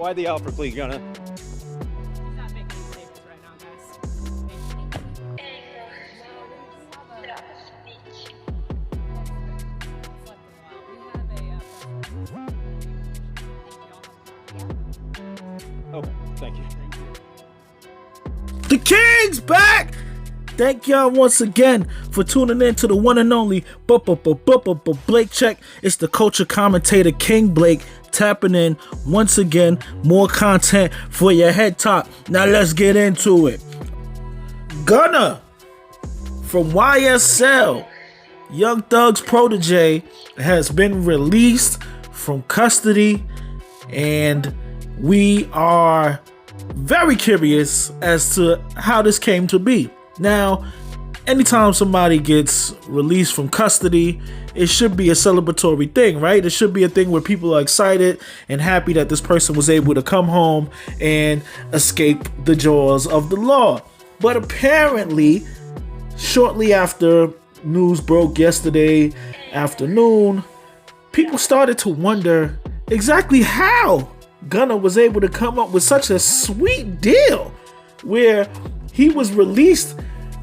Why the Alfred plea, Gunna? He's not making any statements right now, guys. Okay, thank you. The King's back! Thank y'all once again for tuning in to the one and only Blake Check. It's the culture commentator King Blake tapping in once again. More content for your head top. Now let's get into it. Gunna from YSL, Young Thug's protege, has been released from custody, and we are very curious as to how this came to be. Now, anytime somebody gets released from custody, it should be a celebratory thing, right? It should be a thing where people are excited and happy that this person was able to come home and escape the jaws of the law. But apparently, shortly after news broke yesterday afternoon, people started to wonder exactly how Gunna was able to come up with such a sweet deal where he was released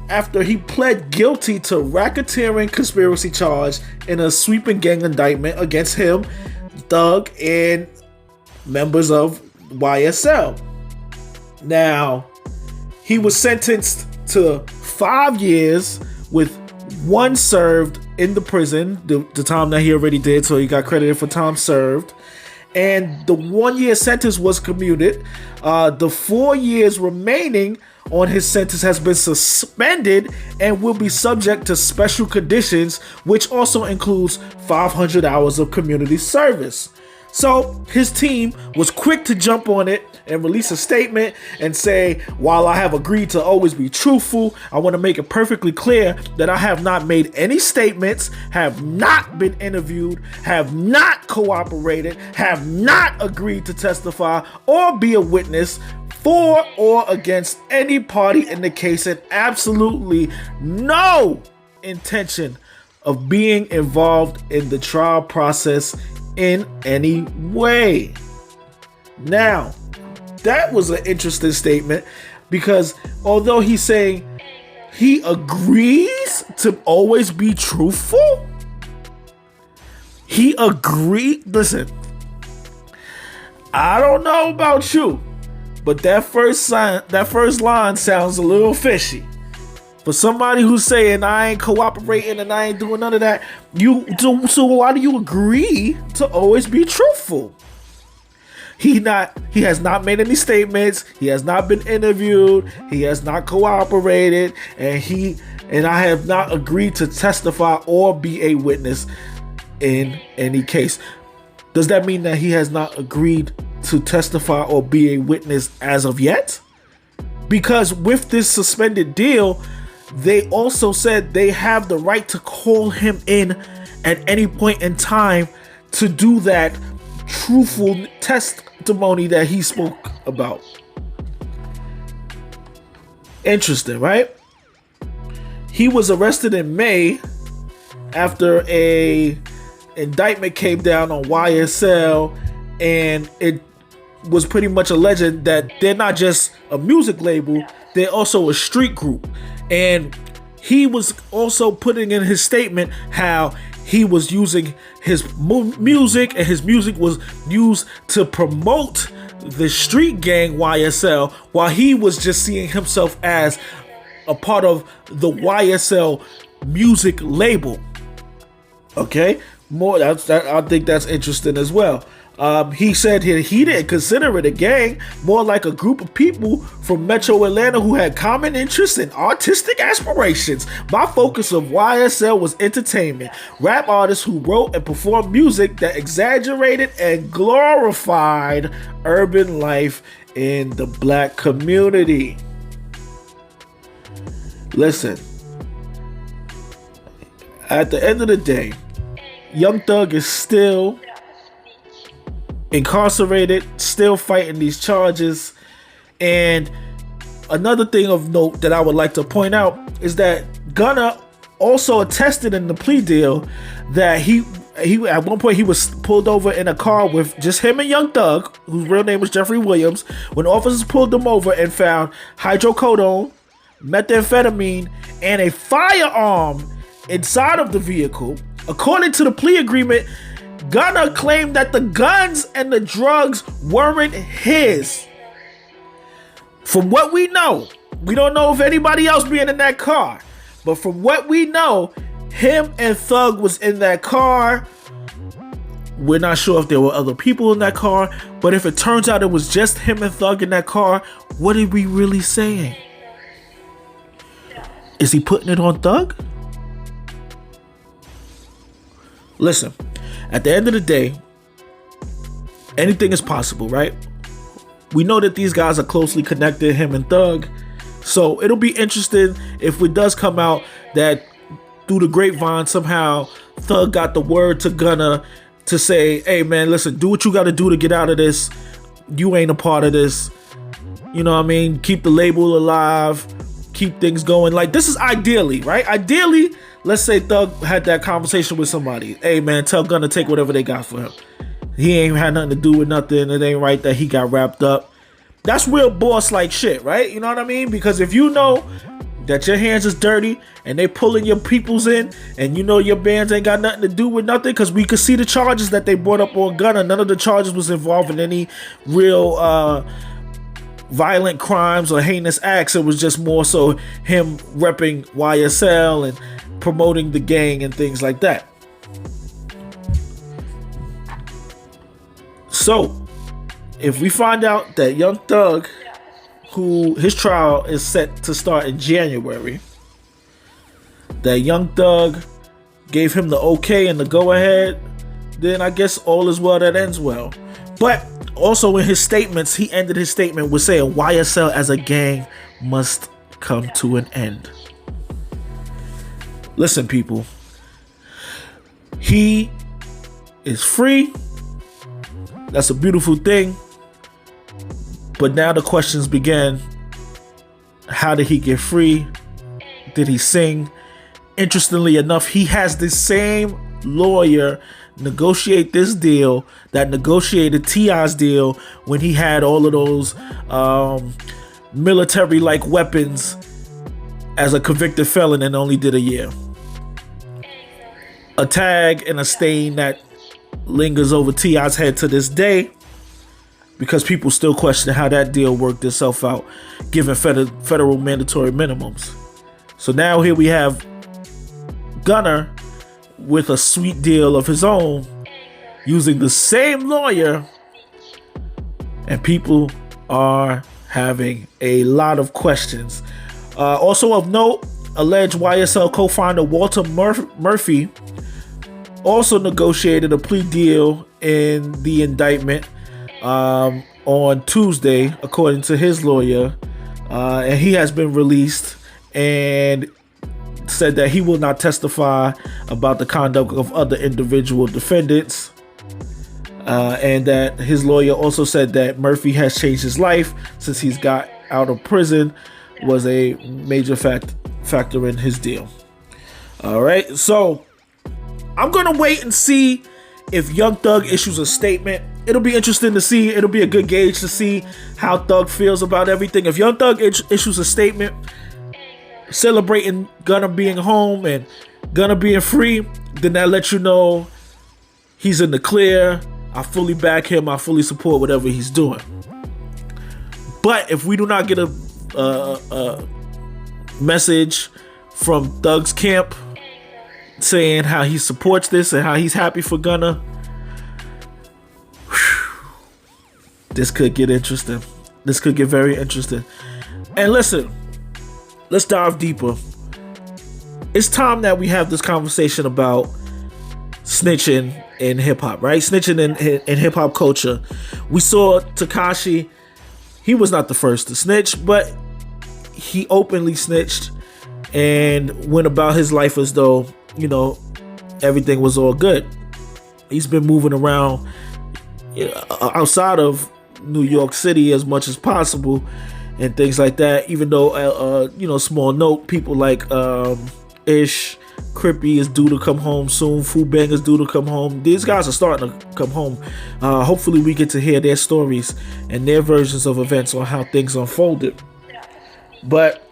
after he pled guilty to racketeering conspiracy charge in a sweeping gang indictment against him, Thug, and members of YSL. Now, he was sentenced to 5 years with 1 served in the prison, the time that he already did, so he got credited for time served. And the 1-year sentence was commuted. The 4 years remaining on his sentence has been suspended and will be subject to special conditions, which also includes 500 hours of community service. So his team was quick to jump on it and release a statement and say, while I have agreed to always be truthful, I want to make it perfectly clear that I have not made any statements, have not been interviewed, have not cooperated, have not agreed to testify or be a witness for or against any party in the case, and absolutely no intention of being involved in the trial process in any way. Now, that was an interesting statement because although he's saying he agrees to always be truthful, he agreed. Listen, I don't know about you, but that first line sounds a little fishy. For somebody who's saying I ain't cooperating and I ain't doing none of that, so why do you agree to always be truthful? He has not made any statements. He has not been interviewed. He has not cooperated, and I have not agreed to testify or be a witness in any case. Does that mean that he has not agreed to testify or be a witness as of yet? Because with this suspended deal, they also said they have the right to call him in at any point in time to do that truthful testimony that he spoke about. Interesting, right? He was arrested in May after a indictment came down on YSL, and it was pretty much alleged that they're not just a music label, they're also a street group. And he was also putting in his statement how he was using his music, and his music was used to promote the street gang YSL, while he was just seeing himself as a part of the YSL music label. Okay, I think that's interesting as well. He said he didn't consider it a gang, more like a group of people from Metro Atlanta who had common interests and artistic aspirations. My focus of YSL was entertainment, rap artists who wrote and performed music that exaggerated and glorified urban life in the black community. Listen, at the end of the day, Young Thug is still incarcerated, still fighting these charges. And another thing of note that I would like to point out is that Gunna also attested in the plea deal that he he at one point he was pulled over in a car with just him and Young Thug, whose real name was Jeffrey Williams. When officers pulled them over and found hydrocodone, methamphetamine, and a firearm inside of the vehicle, according to the plea agreement, Gunna claimed that the guns and the drugs weren't his. From what we know, we don't know if anybody else being in that car, but from what we know, him and Thug was in that car. We're not sure if there were other people in that car, but if it turns out it was just him and Thug in that car, what are we really saying? Is he putting it on Thug? Listen, at the end of the day, anything is possible, right? We know that these guys are closely connected, him and Thug. So it'll be interesting if it does come out that through the grapevine somehow Thug got the word to Gunna to say, hey man, listen, do what you got to do to get out of this. You ain't a part of this. You know what I mean? Keep the label alive. Keep things going. Like, this is ideally, right? Ideally, let's say Thug had that conversation with somebody. Hey man, tell Gunna to take whatever they got for him. He ain't had nothing to do with nothing. It ain't right that he got wrapped up. That's real boss like shit, right? You know what I mean? Because if you know that your hands is dirty and they pulling your peoples in, and you know your bands ain't got nothing to do with nothing, because we could see the charges that they brought up on Gunna. None of the charges was involved in any real violent crimes or heinous acts. It was just more so him repping YSL and promoting the gang and things like that. So, if we find out that Young Thug, who his trial is set to start in January, that Young Thug gave him the okay and the go ahead, then I guess all is well that ends well. But also in his statements, he ended his statement with saying YSL as a gang must come to an end. Listen, people, he is free. That's a beautiful thing. But now the questions began. How did he get free? Did he sing? Interestingly enough, he has the same lawyer negotiate this deal that negotiated T.I.'s deal when he had all of those military-like weapons as a convicted felon and only did a year. A tag and a stain that lingers over T.I.'s head to this day, because people still question how that deal worked itself out, given federal mandatory minimums. So now here we have Gunna with a sweet deal of his own, using the same lawyer, and people are having a lot of questions. Also of note, alleged YSL co-founder Walter Murphy also negotiated a plea deal in the indictment on Tuesday, according to his lawyer, and he has been released and said that he will not testify about the conduct of other individual defendants, and that his lawyer also said that Murphy has changed his life since he's got out of prison, was a major factor in his deal. All right, so I'm gonna wait and see if Young Thug issues a statement. It'll be interesting to see. It'll be a good gauge to see how Thug feels about everything. If Young Thug issues a statement celebrating Gunna being home and Gunna being free, then that lets you know he's in the clear. I fully back him. I fully support whatever he's doing. But if we do not get a message from Thug's camp saying how he supports this and how he's happy for Gunna, this could get interesting. This could get very interesting. And listen, let's dive deeper. It's time that we have this conversation about snitching in hip-hop, right? Snitching in hip-hop culture. We saw Tekashi. He was not the first to snitch, but he openly snitched and went about his life as though, you know, everything was all good. He's been moving around outside of New York City as much as possible and things like that, even though small note, people like Ish, Crippy is due to come home soon. Bang is due to come home. These guys are starting to come home. Hopefully we get to hear their stories and their versions of events on how things unfolded. But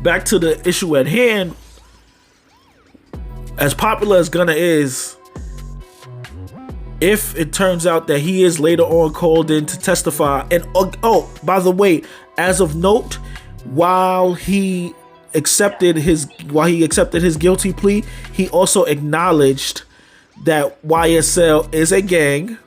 back to the issue at hand. As popular as Gunna is, if it turns out that he is later on called in to testify, and oh, by the way, as of note, while he accepted his guilty plea, he also acknowledged that YSL is a gang.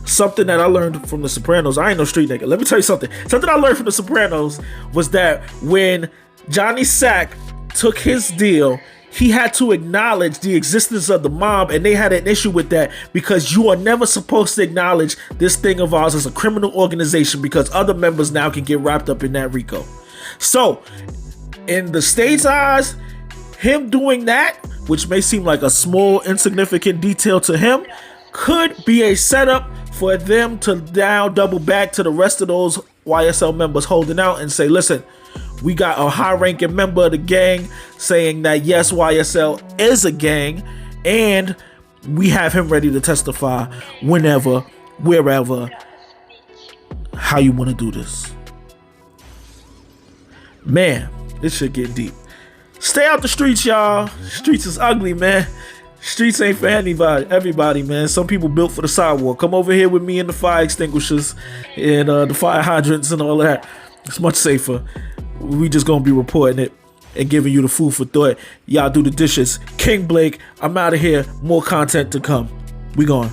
Something that I learned from The Sopranos. I ain't no street nigga. Let me tell you something. Something I learned from The Sopranos was that when Johnny Sack took his deal, he had to acknowledge the existence of the mob, and they had an issue with that because you are never supposed to acknowledge this thing of ours as a criminal organization because other members now can get wrapped up in that RICO. So, in the state's eyes, him doing that, which may seem like a small, insignificant detail to him, could be a setup for them to now double back to the rest of those YSL members holding out and say, listen, we got a high-ranking member of the gang saying that yes, YSL is a gang, and we have him ready to testify whenever, wherever, how you want to do this. Man, this shit get deep. Stay out the streets, y'all. Streets is ugly, man. Streets ain't for everybody, man. Some people built for the sidewalk. Come over here with me and the fire extinguishers and the fire hydrants and all that. It's much safer. We just gonna be reporting it and giving you the food for thought. Y'all do the dishes. King Blake, I'm out of here. More content to come. We gone.